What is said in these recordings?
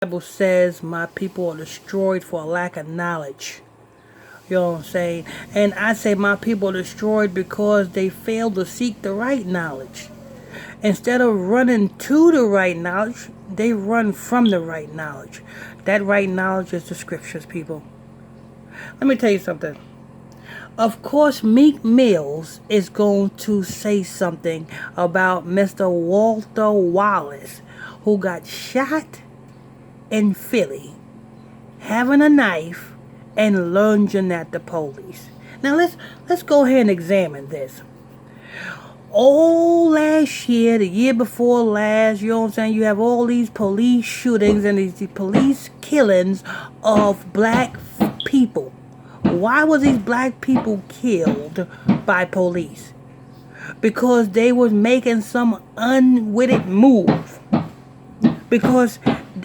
Bible says my people are destroyed for a lack of knowledge. You know what I'm saying? And I say my people are destroyed because they fail to seek the right knowledge. Instead of running to the right knowledge, they run from the right knowledge. That right knowledge is the scriptures, people. Let me tell you something. Of course, Meek Mills is going to say something about Mr. Walter Wallace, who got shot in Philly, having a knife and lunging at the police. Now let's go ahead and examine this. All last year, the year before last, you know what I'm saying, you have all these police shootings and these police killings of black people. Why was these black people killed by police? Because they was making some unwitting move. Because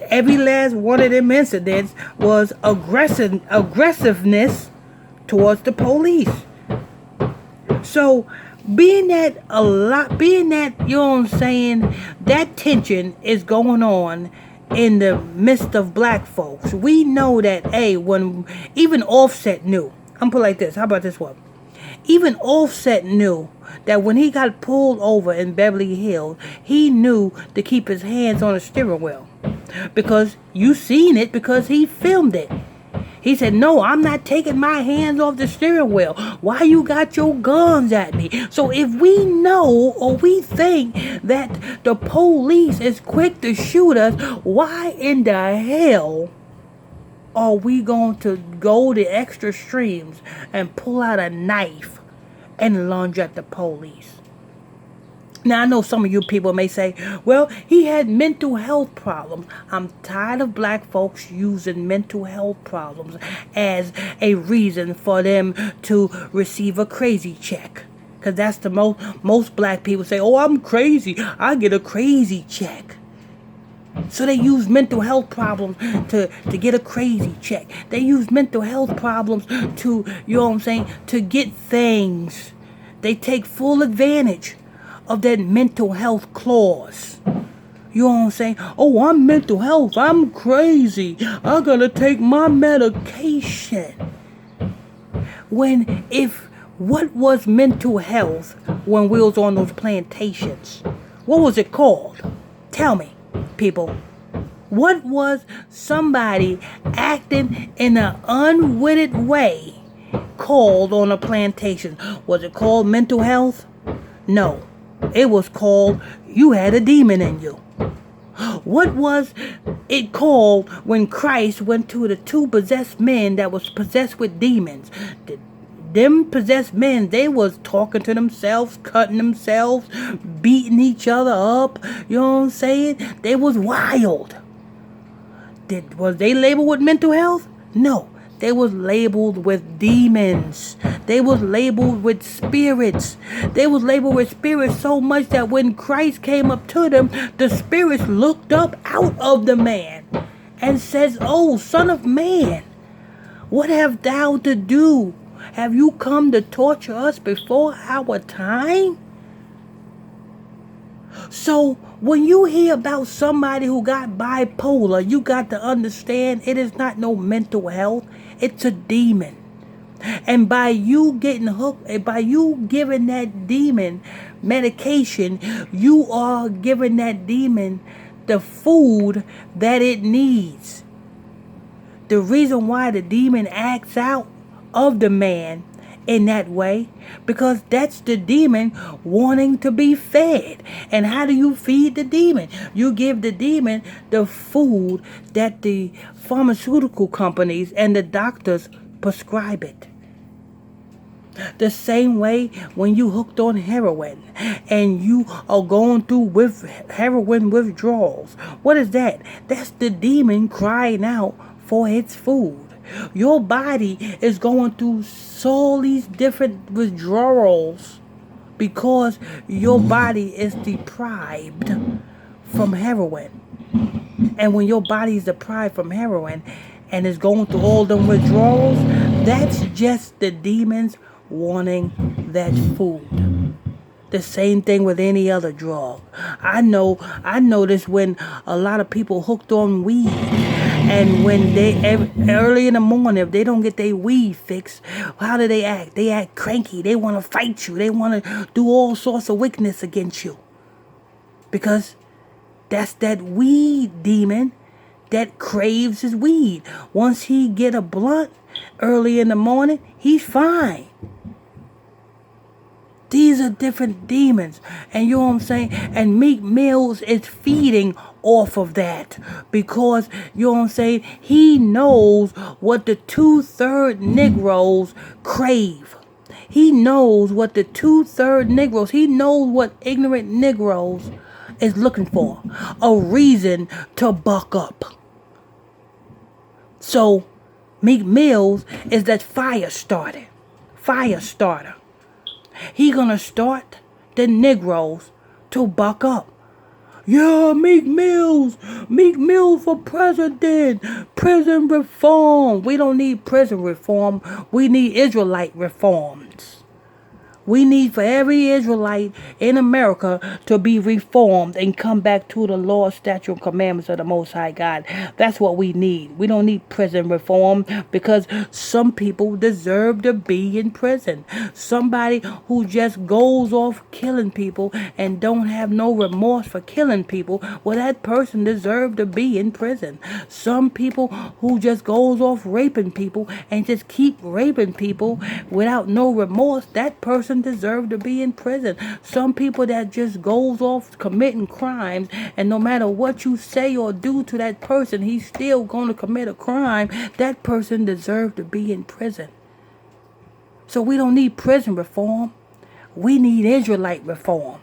every last one of them incidents was aggressiveness towards the police. So being that you know what I'm saying, that tension is going on in the midst of black folks. We know that, when even Offset knew. I'm put it like this. How about this one? Even Offset knew that when he got pulled over in Beverly Hills, he knew to keep his hands on the steering wheel. Because you seen it, because he filmed it. He said, no, I'm not taking my hands off the steering wheel. Why you got your guns at me? So if we know or we think that the police is quick to shoot us, why in the hell are we going to go the extra streams and pull out a knife and lunge at the police? Now, I know some of you people may say, well, he had mental health problems. I'm tired of black folks using mental health problems as a reason for them to receive a crazy check. Because that's the most black people say, oh, I'm crazy. I get a crazy check. So they use mental health problems to get a crazy check. They use mental health problems to, you know what I'm saying, to get things. They take full advantage of that mental health clause. You know what I'm saying? Oh, I'm mental health. I'm crazy. I gotta take my medication. What was mental health when we was on those plantations? What was it called? Tell me, people. What was somebody acting in an unwitting way called on a plantation? Was it called mental health? No. It was called you had a demon in you. What was it called when Christ went to the two possessed men that was possessed with demons? Them possessed men, they was talking to themselves, cutting themselves, beating each other up. You know what I'm saying? They was wild. Was they labeled with mental health? No. They was labeled with demons. They was labeled with spirits. They was labeled with spirits so much that when Christ came up to them, the spirits looked up out of the man and says, oh, son of man, what have thou to do? Have you come to torture us before our time? So when you hear about somebody who got bipolar, you got to understand it is not no mental health. It's a demon. And by you getting hooked, by you giving that demon medication, you are giving that demon the food that it needs. The reason why the demon acts out of the man in that way, because that's the demon wanting to be fed. And how do you feed the demon? You give the demon the food that the pharmaceutical companies and the doctors prescribe it. The same way when you hooked on heroin and you are going through with heroin withdrawals. What is that? That's the demon crying out for its food. Your body is going through all these different withdrawals because your body is deprived from heroin. And when your body is deprived from heroin and is going through all them withdrawals, that's just the demons wanting that food. The same thing with any other drug. I notice when a lot of people hooked on weed, and when early in the morning, if they don't get their weed fixed, how do they act? They act cranky. They want to fight you. They want to do all sorts of wickedness against you. Because that's that weed demon that craves his weed. Once he get a blunt early in the morning, he's fine. These are different demons. And you know what I'm saying? And Meek Millz is feeding off of that. Because, you know what I'm saying? He knows what the 2/3 Negroes crave. He knows what the 2/3 Negroes, he knows what ignorant Negroes is looking for. A reason to buck up. So, Meek Millz is that fire starter. Fire starter. He gonna start the Negroes to buck up. Yeah, Meek Millz for president. Prison reform. We don't need prison reform. We need Israelite reforms. We need for every Israelite in America to be reformed and come back to the law, statute, and commandments of the Most High God. That's what we need. We don't need prison reform because some people deserve to be in prison. Somebody who just goes off killing people and don't have no remorse for killing people, well, that person deserves to be in prison. Some people who just goes off raping people and just keep raping people without no remorse, that person deserve to be in prison. Some people that just goes off committing crimes, and no matter what you say or do to that person, he's still going to commit a crime. That person deserve to be in prison. So we don't need prison reform. We need Israelite reform.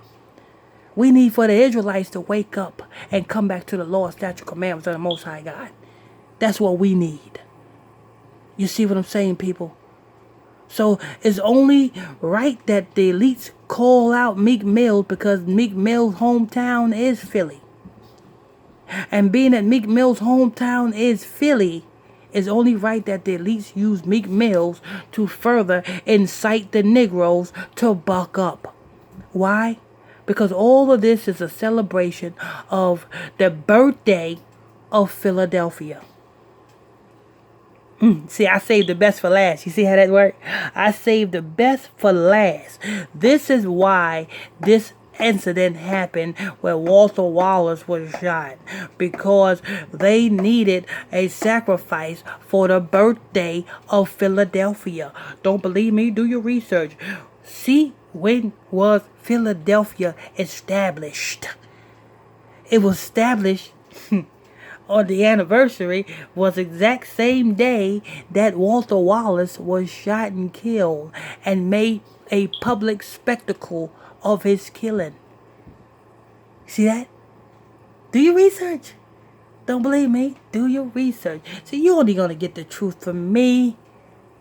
We need for the Israelites to wake up and come back to the law, statute, commandments of the Most High God. That's what we need. You see what I'm saying, people? So it's only right that the elites call out Meek Millz because Meek Mill's hometown is Philly. And being that Meek Mill's hometown is Philly, it's only right that the elites use Meek Millz to further incite the Negroes to buck up. Why? Because all of this is a celebration of the birthday of Philadelphia. See, I saved the best for last. You see how that worked? I saved the best for last. This is why this incident happened where Walter Wallace was shot. Because they needed a sacrifice for the birthday of Philadelphia. Don't believe me? Do your research. See, when was Philadelphia established? It was established on the anniversary was exact same day that Walter Wallace was shot and killed and made a public spectacle of his killing. See that? Do your research. Don't believe me? Do your research. See, you're only going to get the truth from me,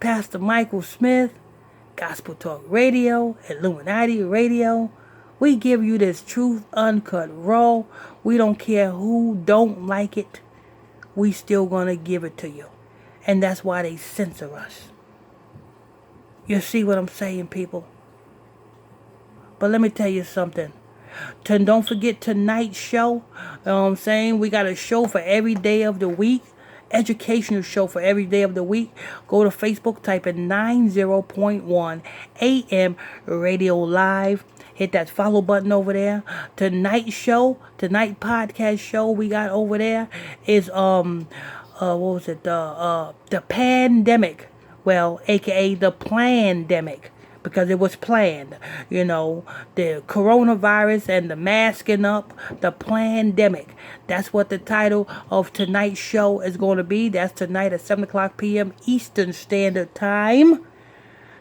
Pastor Michael Smith, Gospel Talk Radio, Illuminati Radio. We give you this truth uncut raw. We don't care who don't like it. We still gonna give it to you. And that's why they censor us. You see what I'm saying, people? But let me tell you something. Don't forget tonight's show. You know what I'm saying? We got a show for every day of the week. Educational show for every day of the week. Go to Facebook, type in 90.1 AM Radio Live. Hit that follow button over there. Tonight's show, tonight podcast show we got over there is what was it? The pandemic. Well, aka the plandemic. Because it was planned. You know, the coronavirus and the masking up, the plandemic. That's what the title of tonight's show is going to be. That's tonight at 7 o'clock p.m. Eastern Standard Time.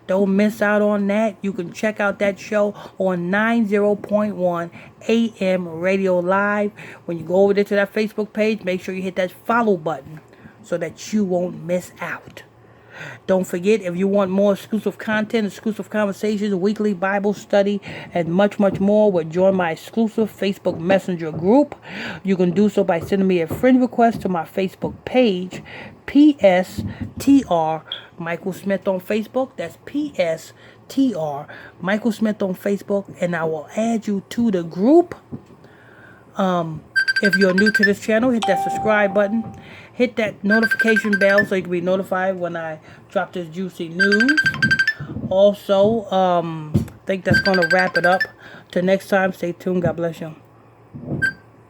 Don't miss out on that. You can check out that show on 90.1 AM Radio Live. When you go over there to that Facebook page, make sure you hit that follow button so that you won't miss out. Don't forget, if you want more exclusive content, exclusive conversations, weekly Bible study, and much, much more, join my exclusive Facebook Messenger group. You can do so by sending me a friend request to my Facebook page, PSTR Michael Smith on Facebook. That's PSTR Michael Smith on Facebook, and I will add you to the group. If you're new to this channel, hit that subscribe button. Hit that notification bell so you can be notified when I drop this juicy news. Also, I think that's going to wrap it up. Till next time, stay tuned. God bless you.